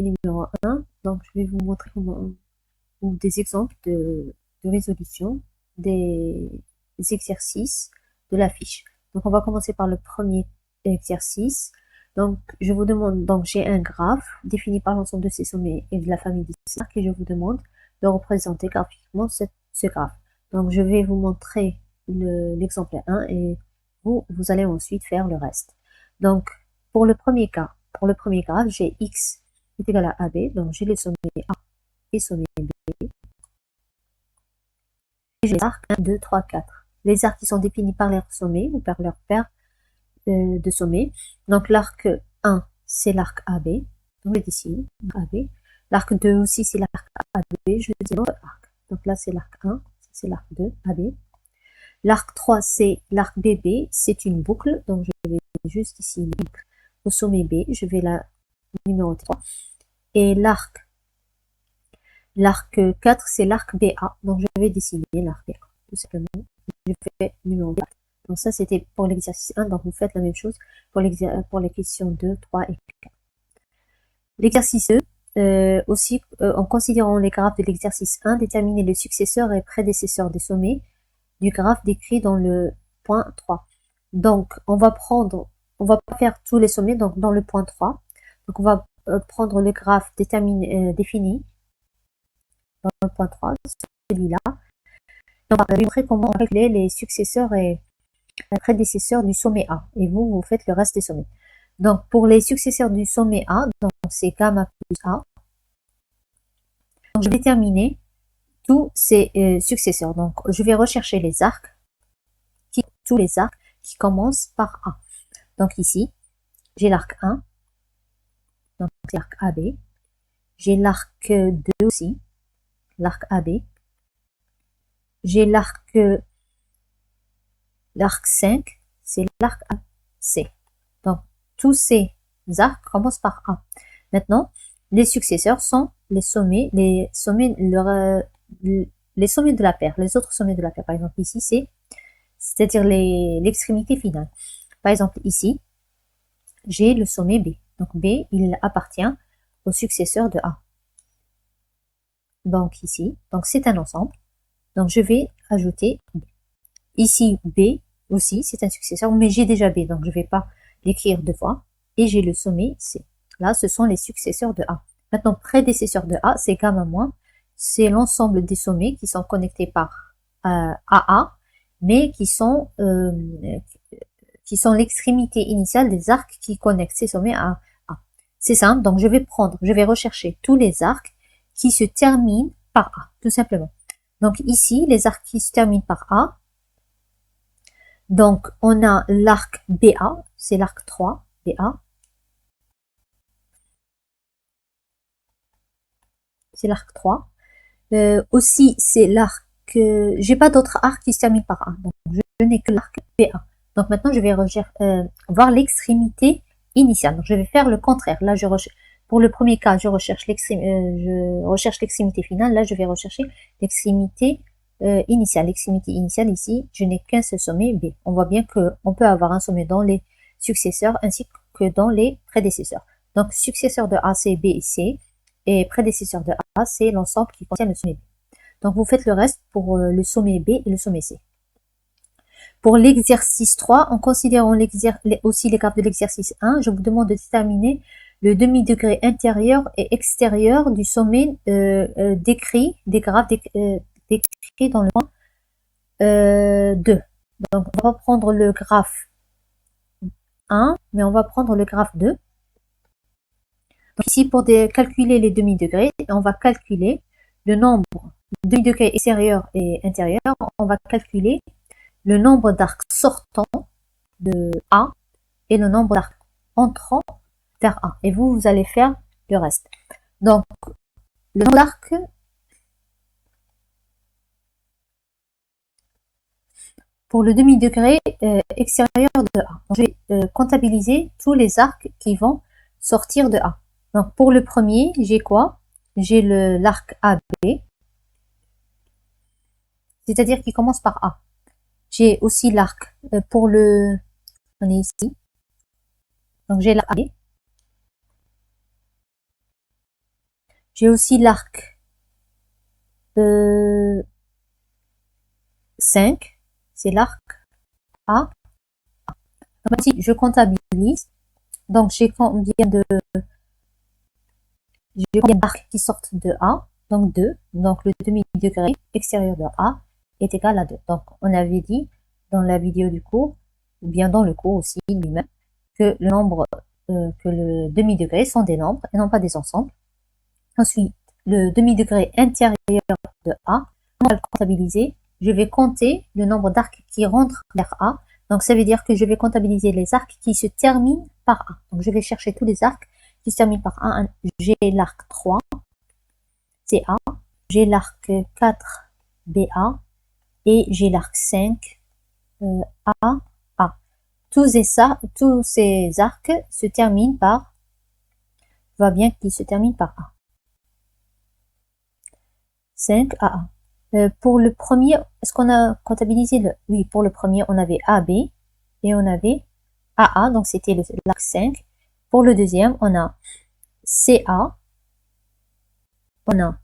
numéro 1. Donc, je vais vous montrer comment, ou des exemples de résolution des exercices de la fiche. Donc, on va commencer par le premier exercice. Donc, je vous demande, donc j'ai un graphe défini par l'ensemble de ces sommets et de la famille des arcs et je vous demande de représenter graphiquement ce graphe. Donc, je vais vous montrer l'exemple 1 et vous allez ensuite faire le reste. Donc, pour le premier cas, pour le premier graphe, j'ai x est égal à AB, donc j'ai les sommets A et sommet B. Et j'ai les arcs 1, 2, 3, 4. Les arcs qui sont définis par leur sommet ou par leur paire de sommets. Donc l'arc 1, c'est l'arc AB. Donc je ici, AB. L'arc 2 aussi, c'est l'arc AB. Je dis l'autre arc. Donc là, c'est l'arc 1, c'est l'arc 2, AB. L'arc 3, c'est l'arc BB, c'est une boucle. Donc je vais juste ici au sommet B, je vais la numéro 3. Et l'arc 4, c'est l'arc BA. Donc je vais dessiner l'arc BA, tout simplement. Je fais numéro 4. Donc ça, c'était pour l'exercice 1. Donc vous faites la même chose pour les questions 2, 3 et 4. L'exercice 2, aussi, en considérant les graphes de l'exercice 1, déterminer le successeur et prédécesseur des sommets du graphe décrit dans le point 3. Donc, on va pas faire tous les sommets donc dans le point 3. Donc, on va prendre le graphe défini dans le point 3, celui-là. On va montrer comment calculer les successeurs et prédécesseurs du sommet A. Et vous faites le reste des sommets. Donc, pour les successeurs du sommet A, donc c'est gamma plus A. Donc, je vais déterminer tous ces successeurs. Donc, je vais rechercher les arcs, tous les arcs qui commencent par A. Donc, ici, j'ai l'arc 1, donc l'arc AB. J'ai l'arc 2 aussi, l'arc AB. J'ai l'arc 5, c'est l'arc AC. Donc, tous ces arcs commencent par A. Maintenant, les successeurs sont les sommets de la paire, les autres sommets de la paire. Par exemple, ici, c'est-à-dire l'extrémité finale. Par exemple, ici, j'ai le sommet B. Donc, B, il appartient au successeur de A. Donc, ici, donc c'est un ensemble. Donc, je vais ajouter B. Ici, B aussi, c'est un successeur, mais j'ai déjà B, donc je ne vais pas l'écrire deux fois. Et j'ai le sommet C. Là, ce sont les successeurs de A. Maintenant, prédécesseur de A, c'est gamma moins. C'est l'ensemble des sommets qui sont connectés par AA, mais qui sont l'extrémité initiale des arcs qui connectent ces sommets à A. C'est simple, donc je vais rechercher tous les arcs qui se terminent par A, tout simplement. Donc ici, les arcs qui se terminent par A, donc on a l'arc BA, c'est l'arc 3, BA. C'est l'arc 3. Aussi, c'est l'arc... j'ai pas d'autres arcs qui se terminent par A, donc je n'ai que l'arc BA. Donc maintenant, je vais voir l'extrémité initiale. Donc je vais faire le contraire. Là, pour le premier cas, je recherche l'extrémité finale. Là, je vais rechercher l'extrémité initiale. L'extrémité initiale ici, je n'ai qu'un seul sommet B. On voit bien qu'on peut avoir un sommet dans les successeurs ainsi que dans les prédécesseurs. Donc successeur de A, c'est B et C. Et prédécesseur de A, c'est l'ensemble qui contient le sommet B. Donc vous faites le reste pour le sommet B et le sommet C. Pour l'exercice 3, en considérant aussi les graphes de l'exercice 1, je vous demande de déterminer le demi-degré intérieur et extérieur du sommet décrit, des graphes décrits dans le point 2. Donc on va prendre le graphe 1, mais on va prendre le graphe 2. Donc ici, pour calculer les demi-degrés, on va calculer le nombre de demi-degrés extérieur et intérieur. On va calculer le nombre d'arcs sortants de A et le nombre d'arcs entrant vers A. Et vous allez faire le reste. Donc, le nombre d'arcs pour le demi-degré extérieur de A. Donc, je vais comptabiliser tous les arcs qui vont sortir de A. Donc, pour le premier, j'ai quoi? J'ai l'arc AB, c'est-à-dire qui commence par A. J'ai aussi l'arc pour le... On est ici. Donc, j'ai l'arc AB. J'ai aussi l'arc 5, c'est l'arc A. Donc, si je comptabilise, donc j'ai combien d'arcs qui sortent de A, donc 2, donc le demi-degré extérieur de A est égal à 2. Donc on avait dit dans la vidéo du cours, ou bien dans le cours aussi lui-même, que le nombre, que le demi-degré sont des nombres et non pas des ensembles. Ensuite, le demi-degré intérieur de A, on va le comptabiliser. Je vais compter le nombre d'arcs qui rentrent vers A. Donc ça veut dire que je vais comptabiliser les arcs qui se terminent par A. Donc je vais chercher tous les arcs qui se terminent par A. J'ai l'arc 3, c'est A. J'ai l'arc 4, BA. Et j'ai l'arc 5, A, A. Tous ces arcs se terminent par, va bien qu'ils se terminent par A. 5 AA. Pour le premier, est-ce qu'on a comptabilisé le... Oui, pour le premier, on avait AB et on avait AA, donc c'était l'arc 5. Pour le deuxième, on a CA, on a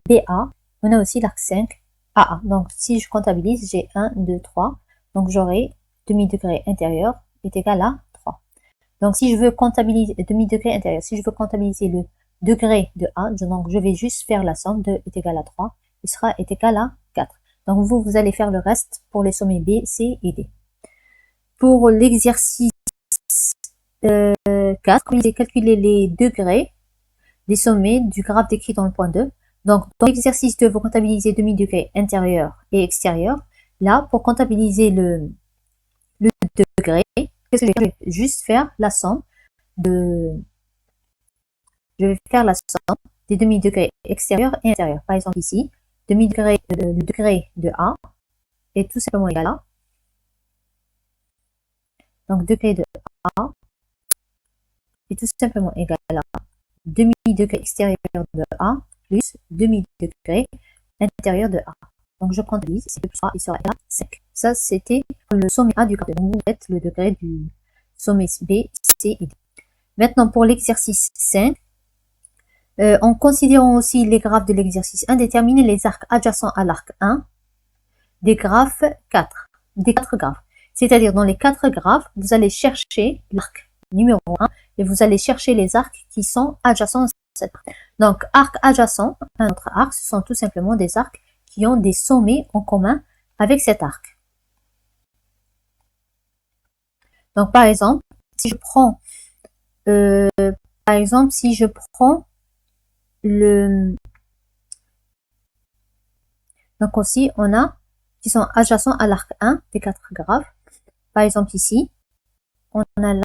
BA, on a aussi l'arc 5, AA. Donc si je comptabilise, j'ai 1, 2, 3. Donc j'aurai demi-degré intérieur est égal à 3. Donc si je veux comptabiliser demi-degré intérieur, si je veux comptabiliser le degré de A, donc je vais juste faire la somme de est égal à 3, il sera est égal à 4. Donc vous allez faire le reste pour les sommets B, C et D. Pour l'exercice 4, vous allez calculer les degrés des sommets du graphe décrit dans le point 2. Donc dans l'exercice 2, vous comptabilisez demi-degré intérieur et extérieur. Là, pour comptabiliser le degré, qu'est-ce que je vais juste faire la somme de... Je vais faire la somme des demi-degrés extérieurs et intérieurs. Par exemple ici, demi-degré, le degré de A est tout simplement égal à, donc degré de A est tout simplement égal à demi-degré extérieur de A plus demi-degré intérieur de A. Donc je comptabilise, c'est plus 3, il sera égal à 5. Ça c'était le sommet A du graphe. Donc vous faites le degré du sommet B, C et D. Maintenant pour l'exercice 5, en considérant aussi les graphes de l'exercice 1, déterminer les arcs adjacents à l'arc 1 des graphes 4, des 4 graphes. C'est-à-dire dans les 4 graphes, vous allez chercher l'arc numéro 1 et vous allez chercher les arcs qui sont adjacents à cet arc. Donc arc adjacent à un autre arc, ce sont tout simplement des arcs qui ont des sommets en commun avec cet arc. Donc par exemple, si je prends donc aussi, on a qui sont adjacents à l'arc 1 des 4 graphes. Par exemple ici, on a l'arc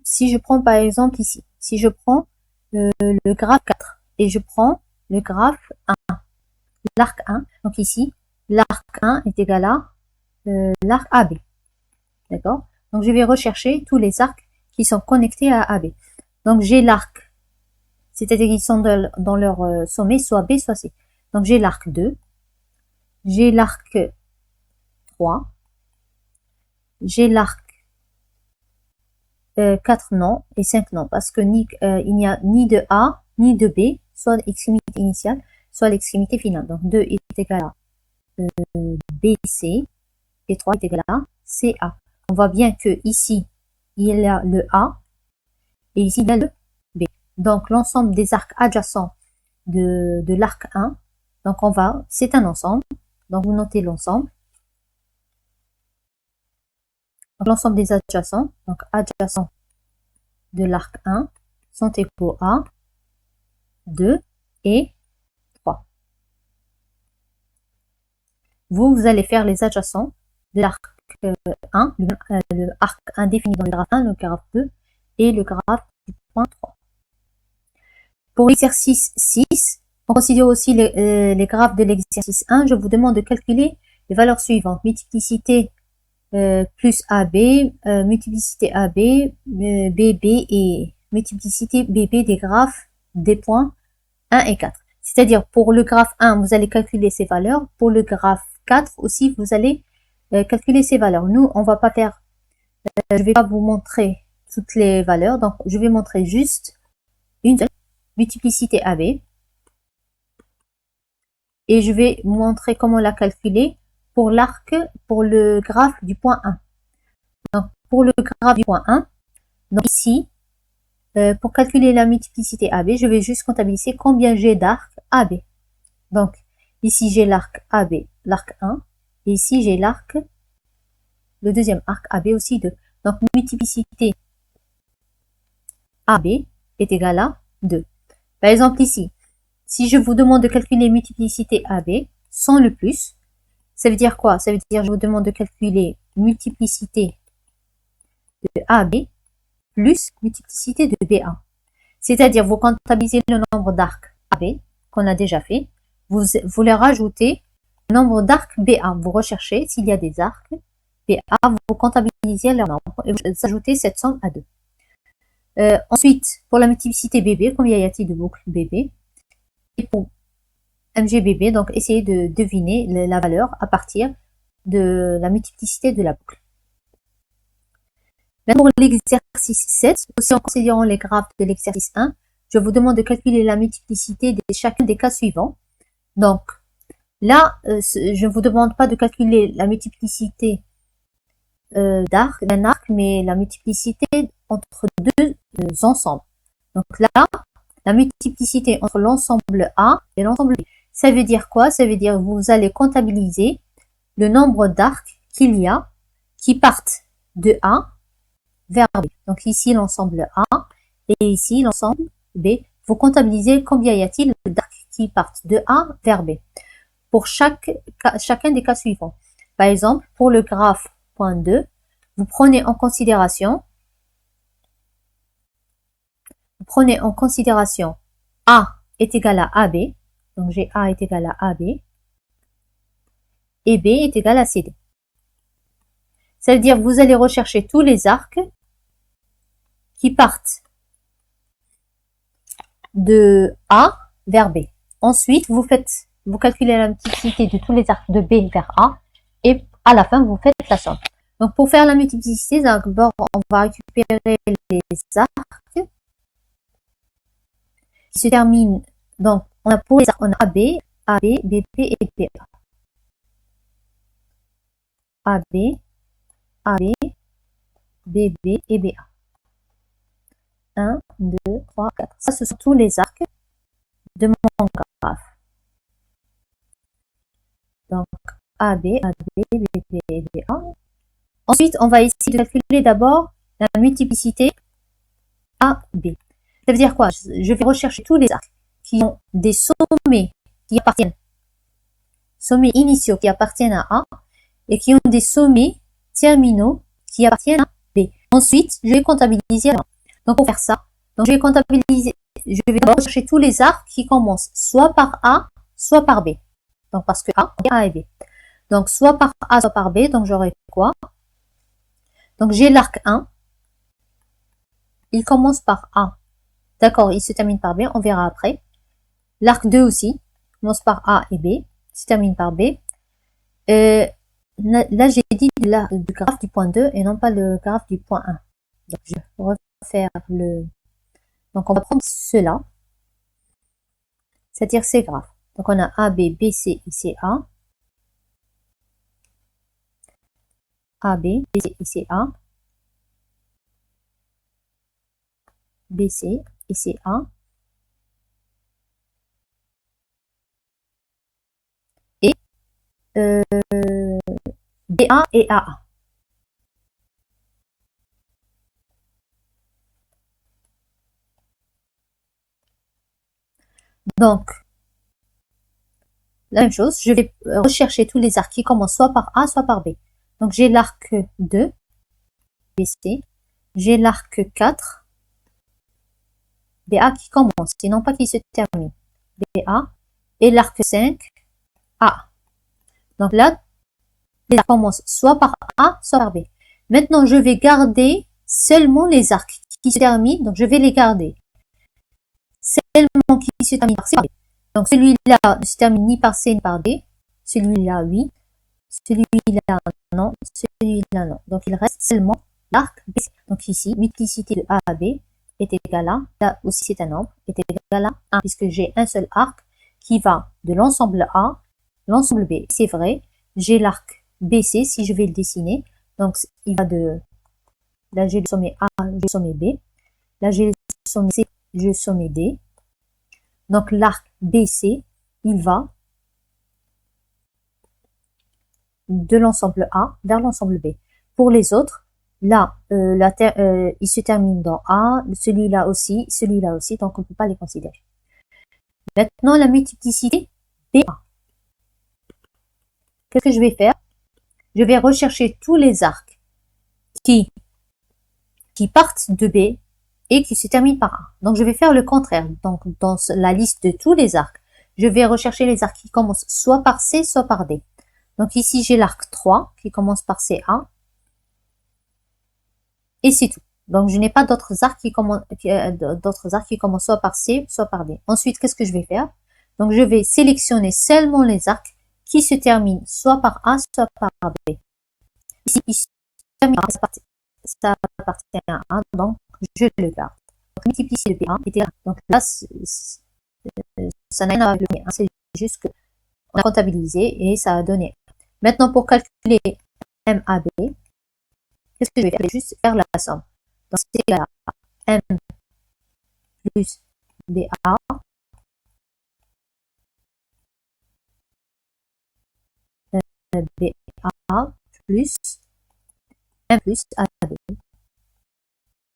si je prends par exemple ici, si je prends le graphe 4 et je prends le graphe 1, l'arc 1, donc ici, l'arc 1 est égal à l'arc AB. D'accord? Donc je vais rechercher tous les arcs qui sont connectés à AB. Donc j'ai l'arc, c'est-à-dire qu'ils sont dans leur sommet, soit B, soit C. Donc j'ai l'arc 2, j'ai l'arc 3, j'ai l'arc 4 non et 5 non, parce que il n'y a ni de A ni de B, soit l'extrémité initiale, soit l'extrémité finale. Donc 2 est égal à BC et 3 est égal à CA. On voit bien que ici, il y a le A et ici, il y a le B. Donc l'ensemble des arcs adjacents de l'arc 1, donc c'est un ensemble. Donc vous notez l'ensemble. Donc l'ensemble des adjacents, donc adjacents de l'arc 1 sont égaux à 2 et 3. Vous allez faire les adjacents de l'arc 1, le arc 1 défini dans le graphe 1, le graphe 2 et le graphe du point 3. Pour l'exercice 6, on considère aussi les graphes de l'exercice 1. Je vous demande de calculer les valeurs suivantes. Multiplicité plus AB, multiplicité AB, BB et multiplicité BB des graphes des points 1 et 4. C'est-à-dire, pour le graphe 1, vous allez calculer ces valeurs. Pour le graphe 4 aussi, vous allez calculer ces valeurs. Nous, on va pas faire, je vais pas vous montrer toutes les valeurs. Donc, je vais montrer juste une seule multiplicité AB. Et je vais montrer comment la calculer pour l'arc, pour le graphe du point 1. Donc, pour le graphe du point 1, donc ici, pour calculer la multiplicité AB, je vais juste comptabiliser combien j'ai d'arcs AB. Donc, ici, j'ai l'arc AB, l'arc 1. Et ici, j'ai l'arc, le deuxième arc AB aussi 2. Donc, multiplicité AB est égale à 2. Par exemple, ici, si je vous demande de calculer multiplicité AB sans le plus, ça veut dire quoi? Ça veut dire que je vous demande de calculer multiplicité de AB plus multiplicité de BA. C'est-à-dire, vous comptabilisez le nombre d'arcs AB qu'on a déjà fait. Vous voulez rajouter le nombre d'arcs BA. Vous recherchez s'il y a des arcs BA, vous comptabilisez leur nombre et vous ajoutez cette somme à 2. Ensuite, pour la multiplicité BB, combien y a-t-il de boucles BB? Et pour MGBB, donc essayez de deviner la valeur à partir de la multiplicité de la boucle. Maintenant, pour l'exercice 7, aussi en considérant les graphes de l'exercice 1, je vous demande de calculer la multiplicité de chacun des cas suivants. Donc, là, je ne vous demande pas de calculer la multiplicité d'un arc, mais la multiplicité entre deux ensembles. Donc là, la multiplicité entre l'ensemble A et l'ensemble B. Ça veut dire quoi? Ça veut dire que vous allez comptabiliser le nombre d'arcs qu'il y a qui partent de A vers B. Donc ici l'ensemble A et ici l'ensemble B. Vous comptabilisez combien y a-t-il d'arcs qui partent de A vers B pour chacun des cas suivants. Par exemple, pour le graphe point 2, vous prenez en considération A est égal à AB. Donc j'ai A est égal à AB. Et B est égal à CD. Ça veut dire que vous allez rechercher tous les arcs qui partent de A vers B. Ensuite, vous calculez la multiplicité de tous les arcs de B vers A. Et à la fin, vous faites la somme. Donc pour faire la multiplicité, d'abord on va récupérer les arcs qui se terminent. Donc on a pour les arcs, on a AB, AB, BB et BA. AB, AB, BB et BA. 1, 2, 3, 4. Ça, ce sont tous les arcs de mon graphe. Donc AB, AB, BB et BA. Ensuite, on va essayer de calculer d'abord la multiplicité AB. Ça veut dire quoi? Je vais rechercher tous les arcs qui ont des sommets qui appartiennent, sommets initiaux qui appartiennent à A et qui ont des sommets terminaux qui appartiennent à B. Ensuite, je vais comptabiliser. Donc, pour faire ça, donc je vais d'abord rechercher tous les arcs qui commencent soit par A, soit par B. Donc, parce que A et B. Donc, soit par A, soit par B. Donc, j'aurai quoi? Donc, j'ai l'arc 1. Il commence par A. D'accord, il se termine par B. On verra après. L'arc 2 aussi. Commence par A et B. Se termine par B. Là, j'ai dit du graphe du point 2 et non pas le graphe du point 1. Donc, je vais refaire le... Donc, on va prendre cela. C'est-à-dire ces graphes. Donc, on a A, B, B, C et C, A. A, B, B, C et C, A. B, C et C, A. Et BA et AA. Donc, la même chose, je vais rechercher tous les arcs qui commencent soit par A, soit par B. Donc, j'ai l'arc 2, BC. J'ai l'arc 4, BA qui commence, et non pas qui se termine. BA. Et l'arc 5, A. Donc là, les arcs commencent soit par A, soit par B. Maintenant, je vais garder seulement les arcs qui se terminent, donc je vais les garder. seulement qui se termine par C par D. Donc celui-là ne se termine ni par C ni par D. Celui-là, oui. Celui-là, non. Celui-là, non. Donc il reste seulement l'arc BC. Donc ici, multiplicité de A à B est égale à, là aussi c'est un nombre, est égal à 1, puisque j'ai un seul arc qui va de l'ensemble A, l'ensemble B. C'est vrai, j'ai l'arc BC si je vais le dessiner. Donc il va de, là j'ai le sommet A, j'ai le sommet B. Là j'ai le sommet C, j'ai le sommet D. Donc l'arc BC, il va de l'ensemble A vers l'ensemble B. Pour les autres, là, il se termine dans A, celui-là aussi, donc on ne peut pas les considérer. Maintenant, la multiplicité BA. Qu'est-ce que je vais faire? Je vais rechercher tous les arcs qui partent de B et qui se terminent par A. Donc, je vais faire le contraire. Donc, dans la liste de tous les arcs, je vais rechercher les arcs qui commencent soit par C, soit par D. Donc ici, j'ai l'arc 3 qui commence par CA. Et c'est tout. Donc je n'ai pas d'autres arcs qui commencent soit par C, soit par D. Ensuite, qu'est-ce que je vais faire? Donc je vais sélectionner seulement les arcs qui se terminent soit par A, soit par B. Ici, ça appartient à A, donc je le garde. Donc multiplier le B1 était donc là, ça n'a rien à voir avec le B1, c'est juste qu'on a comptabilisé et ça a donné. Maintenant, pour calculer MAB, qu'est-ce que je vais faire? Je vais juste faire la somme. Donc, c'est égal à M plus BA BA plus M plus AB.